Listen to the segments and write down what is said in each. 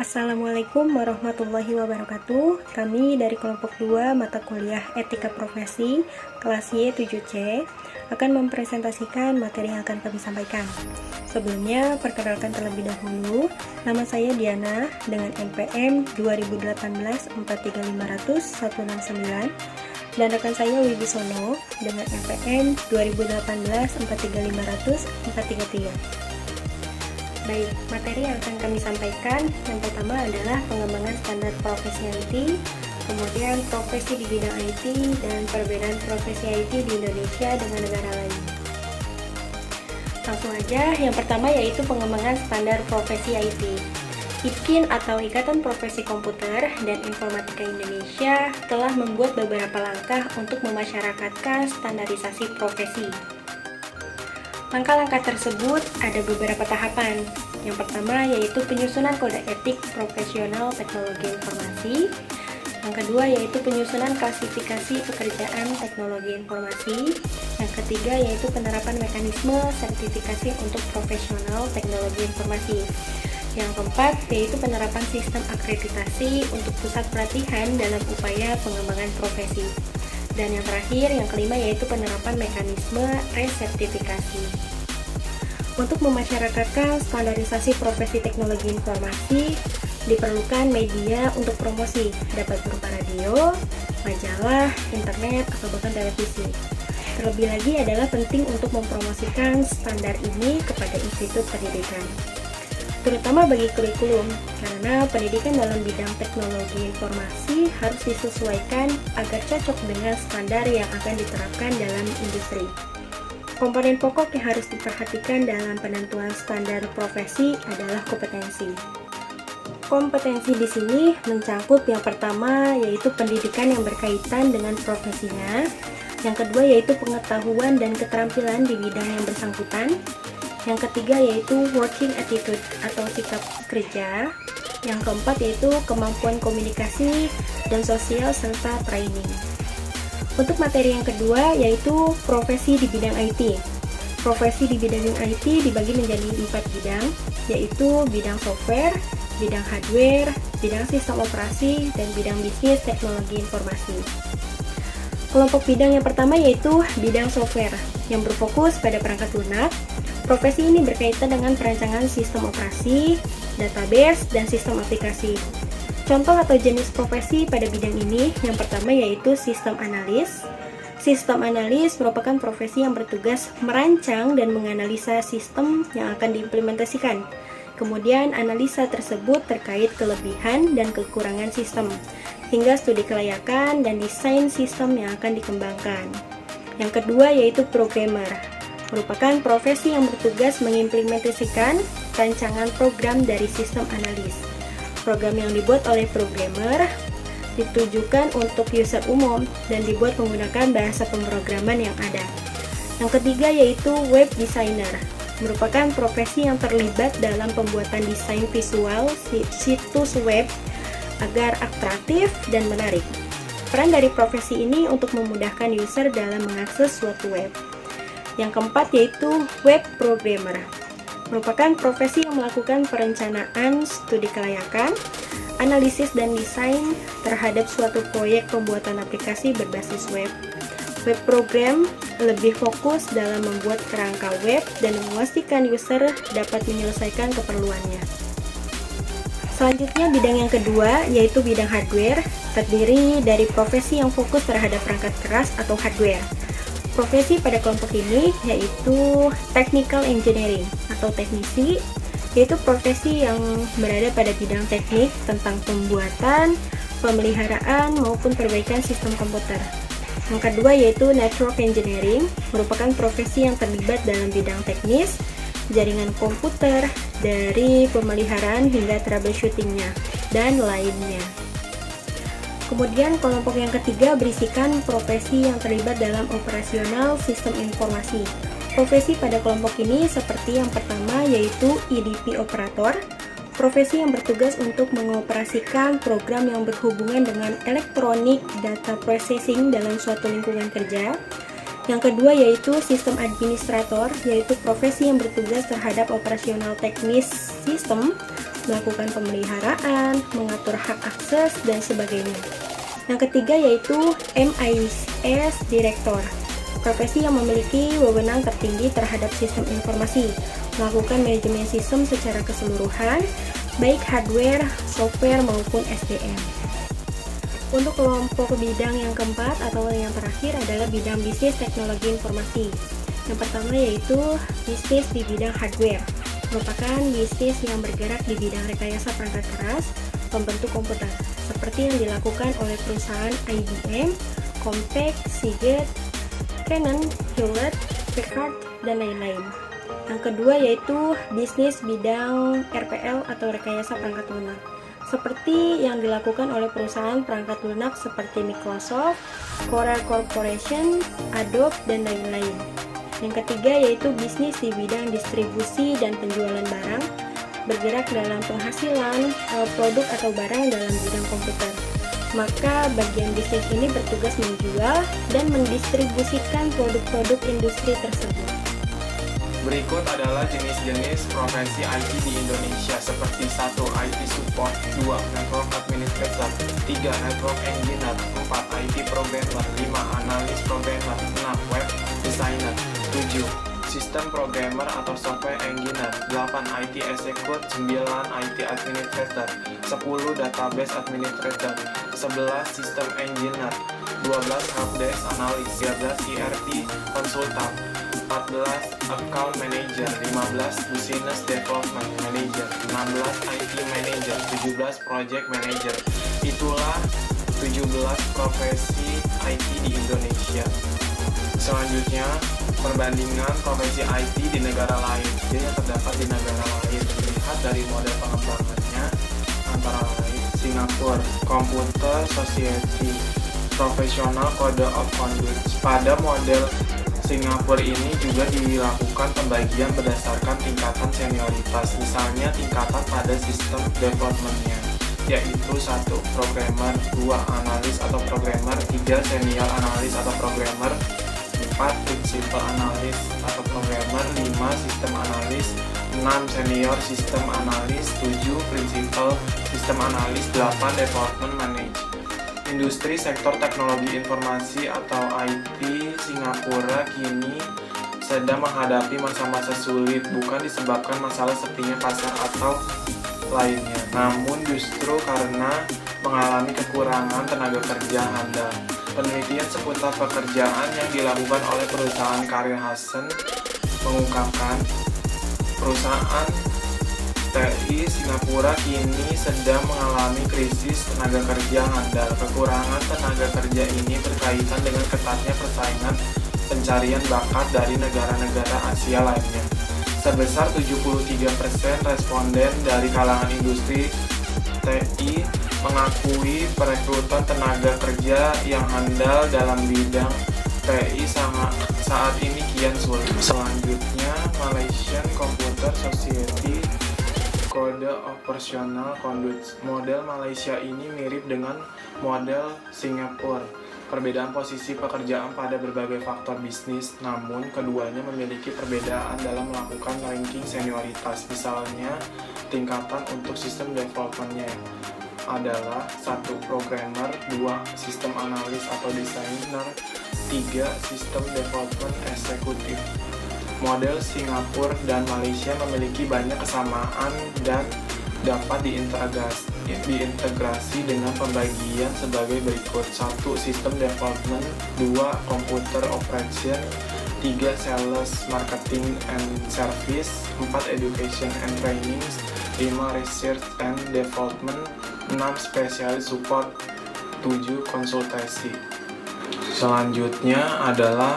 Assalamualaikum warahmatullahi wabarakatuh. Kami dari kelompok 2 mata kuliah Etika Profesi kelas Y7C akan mempresentasikan materi yang akan kami sampaikan. Sebelumnya, perkenalkan terlebih dahulu, nama saya Diana dengan NPM 2018-43500-169 dan rekan saya Wibisono dengan NPM 2018-43500-433. Baik, materi yang akan kami sampaikan yang pertama adalah pengembangan standar professionality, kemudian profesi di bidang IT, dan perbedaan profesi IT di Indonesia dengan negara lain. Langsung aja, yang pertama yaitu pengembangan standar profesi IT. IPKIN atau Ikatan Profesi Komputer dan Informatika Indonesia telah membuat beberapa langkah untuk memasyarakatkan standarisasi profesi. Langkah-langkah tersebut ada beberapa tahapan. Yang pertama yaitu penyusunan kode etik profesional teknologi informasi. Yang kedua yaitu penyusunan klasifikasi pekerjaan teknologi informasi. Yang ketiga yaitu penerapan mekanisme sertifikasi untuk profesional teknologi informasi. Yang keempat yaitu penerapan sistem akreditasi untuk pusat pelatihan dalam upaya pengembangan profesi. Dan yang terakhir, yang kelima yaitu penerapan mekanisme resertifikasi. Untuk memasyarakatkan standarisasi profesi teknologi informasi, diperlukan media untuk promosi, dapat berupa radio, majalah, internet, atau bahkan televisi. Terlebih lagi adalah penting untuk mempromosikan standar ini kepada institut pendidikan, terutama bagi kurikulum, karena pendidikan dalam bidang teknologi informasi harus disesuaikan agar cocok dengan standar yang akan diterapkan dalam industri. Komponen pokok yang harus diperhatikan dalam penentuan standar profesi adalah kompetensi. Kompetensi di sini mencakup yang pertama yaitu pendidikan yang berkaitan dengan profesinya, yang kedua yaitu pengetahuan dan keterampilan di bidang yang bersangkutan, yang ketiga yaitu working attitude atau sikap kerja. Yang keempat yaitu kemampuan komunikasi dan sosial serta training. Untuk materi yang kedua yaitu profesi di bidang IT. Profesi di bidang IT dibagi menjadi 4 bidang, yaitu bidang software, bidang hardware, bidang sistem operasi, dan bidang bisnis teknologi informasi. Kelompok bidang yang pertama yaitu bidang software yang berfokus pada perangkat lunak. Profesi ini berkaitan dengan perancangan sistem operasi, database, dan sistem aplikasi. Contoh atau jenis profesi pada bidang ini yang pertama yaitu sistem analis. Sistem analis merupakan profesi yang bertugas merancang dan menganalisa sistem yang akan diimplementasikan. Kemudian analisa tersebut terkait kelebihan dan kekurangan sistem, hingga studi kelayakan dan desain sistem yang akan dikembangkan. Yang kedua yaitu programmer. Merupakan profesi yang bertugas mengimplementasikan rancangan program dari sistem analis. Program yang dibuat oleh programmer ditujukan untuk user umum dan dibuat menggunakan bahasa pemrograman yang ada. Yang ketiga yaitu web designer. Merupakan profesi yang terlibat dalam pembuatan desain visual situs web agar atraktif dan menarik. Peran dari profesi ini untuk memudahkan user dalam mengakses suatu web. Yang keempat yaitu web programmer. Merupakan profesi yang melakukan perencanaan, studi kelayakan, analisis dan desain terhadap suatu proyek pembuatan aplikasi berbasis web. Web program lebih fokus dalam membuat kerangka web dan memastikan user dapat menyelesaikan keperluannya. Selanjutnya bidang yang kedua yaitu bidang hardware, terdiri dari profesi yang fokus terhadap perangkat keras atau hardware. Profesi pada kelompok ini yaitu technical engineering atau teknisi, yaitu profesi yang berada pada bidang teknik tentang pembuatan, pemeliharaan maupun perbaikan sistem komputer. Yang kedua yaitu network engineering, merupakan profesi yang terlibat dalam bidang teknis, jaringan komputer, dari pemeliharaan hingga troubleshootingnya, dan lainnya. Kemudian kelompok yang ketiga berisikan profesi yang terlibat dalam operasional sistem informasi. Profesi pada kelompok ini seperti yang pertama yaitu EDP operator, profesi yang bertugas untuk mengoperasikan program yang berhubungan dengan elektronik data processing dalam suatu lingkungan kerja. Yang kedua yaitu sistem administrator, yaitu profesi yang bertugas terhadap operasional teknis sistem melakukan pemeliharaan, mengatur hak akses, dan sebagainya. Yang ketiga yaitu MIS Director, profesi yang memiliki wewenang tertinggi terhadap sistem informasi, melakukan manajemen sistem secara keseluruhan, baik hardware, software, maupun SDM. Untuk kelompok bidang yang keempat atau yang terakhir adalah bidang bisnis teknologi informasi. Yang pertama yaitu bisnis di bidang hardware, merupakan bisnis yang bergerak di bidang rekayasa perangkat keras, pembentuk komputer, seperti yang dilakukan oleh perusahaan IBM, Compaq, Seagate, Canon, Hewlett, Packard, dan lain-lain. Yang kedua yaitu bisnis bidang RPL atau rekayasa perangkat lunak, seperti yang dilakukan oleh perusahaan perangkat lunak seperti Microsoft, Corel Corporation, Adobe, dan lain-lain. Yang ketiga yaitu bisnis di bidang distribusi dan penjualan barang, bergerak dalam penghasilan produk atau barang dalam bidang komputer. Maka bagian bisnis ini bertugas menjual dan mendistribusikan produk-produk industri tersebut. Berikut adalah jenis-jenis profesi IT di Indonesia seperti 1. IT Support, 2. Network Administrator, 3. Network Engineer, 4. IT Programmer, 5. Analis Programmer, 6. Web Designer, 7. Sistem Programmer atau Software Engineer, 8. IT Execute, 9. IT Administrator, 10. Database Administrator, 11. System Engineer, 12. Helpdesk Analyst, 13. ERP Consultant, 14. Account Manager, 15. Business Development Manager, 16. IT Manager, 17. Project Manager. Itulah 17 profesi IT di Indonesia. Selanjutnya, perbandingan profesi IT di negara lain. Jadi yang terdapat di negara lain dilihat dari model pengembangannya, antara lain Singapura, Computer Society, Professional Code of Conduct. Pada model Singapura ini juga dilakukan pembagian berdasarkan tingkatan senioritas, misalnya tingkatan pada sistem development-nya, yaitu 1. Programmer, 2. Analis atau programmer, 3. Senior analis atau programmer, 4. Principal analis atau programmer, 5. Sistem analis, 6. Senior sistem analis, 7. Principal sistem analis, 8. Development manager. Industri sektor teknologi informasi atau IT Singapura kini sedang menghadapi masa-masa sulit, bukan disebabkan masalah sepinya pasar atau lainnya, namun justru karena mengalami kekurangan tenaga kerja handal. Penelitian seputar pekerjaan yang dilakukan oleh perusahaan Career Hudson mengungkapkan perusahaan TI Singapura kini sedang mengalami krisis tenaga kerja handal. Kekurangan tenaga kerja ini berkaitan dengan ketatnya persaingan pencarian bakat dari negara-negara Asia lainnya. Sebesar 73% responden dari kalangan industri TI mengakui perekrutan tenaga kerja yang handal dalam bidang TI saat ini kian sulit. Selanjutnya, Malaysian Computer Society Kode Operasional Conduct. Model Malaysia ini mirip dengan model Singapura. Perbedaan posisi pekerjaan pada berbagai faktor bisnis, namun keduanya memiliki perbedaan dalam melakukan ranking senioritas. Misalnya, tingkatan untuk sistem development-nya adalah 1. Programmer, 2. Sistem analis atau designer, 3. Sistem development eksekutif. Model Singapura dan Malaysia memiliki banyak kesamaan dan dapat diintegrasi dengan pembagian sebagai berikut. 1. Sistem development, 2. Computer operation, 3. Sales, marketing and service, 4. Education and training, 5. Research and development, 6. Specialist support, 7. Konsultasi. Selanjutnya adalah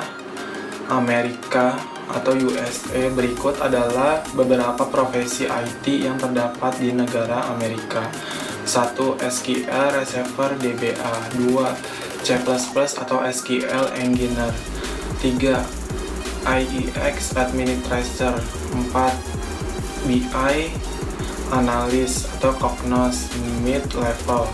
Amerika atau USA. Berikut adalah beberapa profesi IT yang terdapat di negara Amerika. 1. SQL Receiver DBA, 2. C++ atau SQL Engineer, 3. IEX Administrator, 4. BI Analyst atau Cognos Mid Level,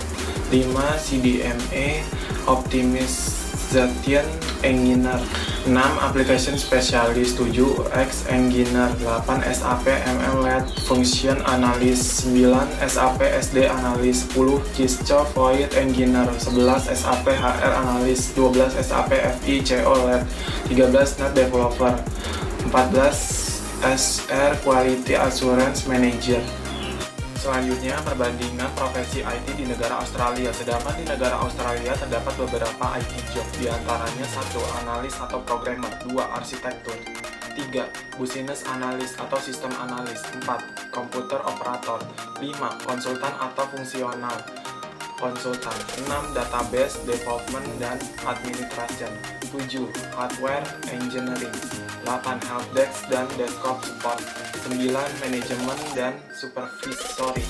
5. CDMA Optimist Execution Engineer. 6. Application Specialist. 7. UX Engineer. 8. SAP MM Lead Function Analyst. 9. SAP SD Analyst. 10. Cisco Fluid Engineer. 11. SAP HR Analyst. 12. SAP FI CO Lead. 13. Net Developer. 14. SR Quality Assurance Manager. Selanjutnya, perbandingan profesi IT di negara Australia. Sedangkan di negara Australia terdapat beberapa IT job, diantaranya 1. Analis atau programmer. 2. Arsitektur. 3. Business analyst atau sistem analis. 4. Komputer operator. 5. Konsultan atau fungsional konsultan. 6. Database development dan administration. 7. Hardware engineering. 8. Helpdesk dan desktop support. 9. Manajemen dan supervisory.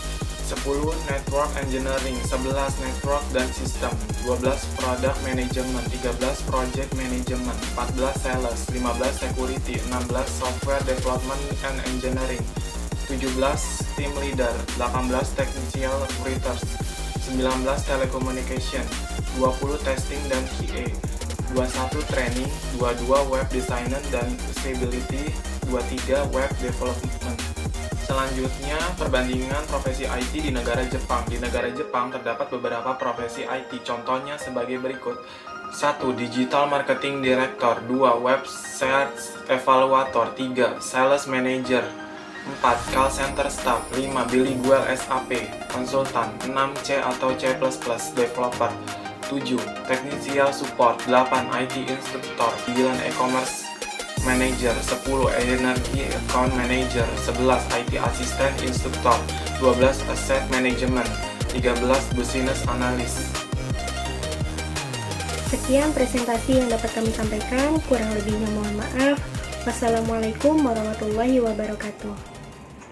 10. Network engineering. 11. Network dan sistem. 12. Product management. 13. Project management. 14. Sales. 15. Security. 16. Software development and engineering. 17. Team leader. 18. Technical writers. 19. Telecommunication. 20. Testing dan QA. 21. Training. 22. Web designer dan usability. 23. Web development. Selanjutnya, perbandingan profesi IT di negara Jepang. Di negara Jepang terdapat beberapa profesi IT, contohnya sebagai berikut. 1. Digital Marketing Director. 2. Web Search Evaluator. 3. Sales Manager. 4. Call Center Staff. 5. Bilingual SAP Konsultan. 6. C atau C++ Developer. 7. Technical Support. 8. IT Instructor. 9. E-commerce Manager. 10. Energy Account Manager. 11. IT Assistant Instructor. 12. Asset Management. 13. Business Analyst. Sekian presentasi yang dapat kami sampaikan, kurang lebihnya mohon maaf. Wassalamualaikum warahmatullahi wabarakatuh.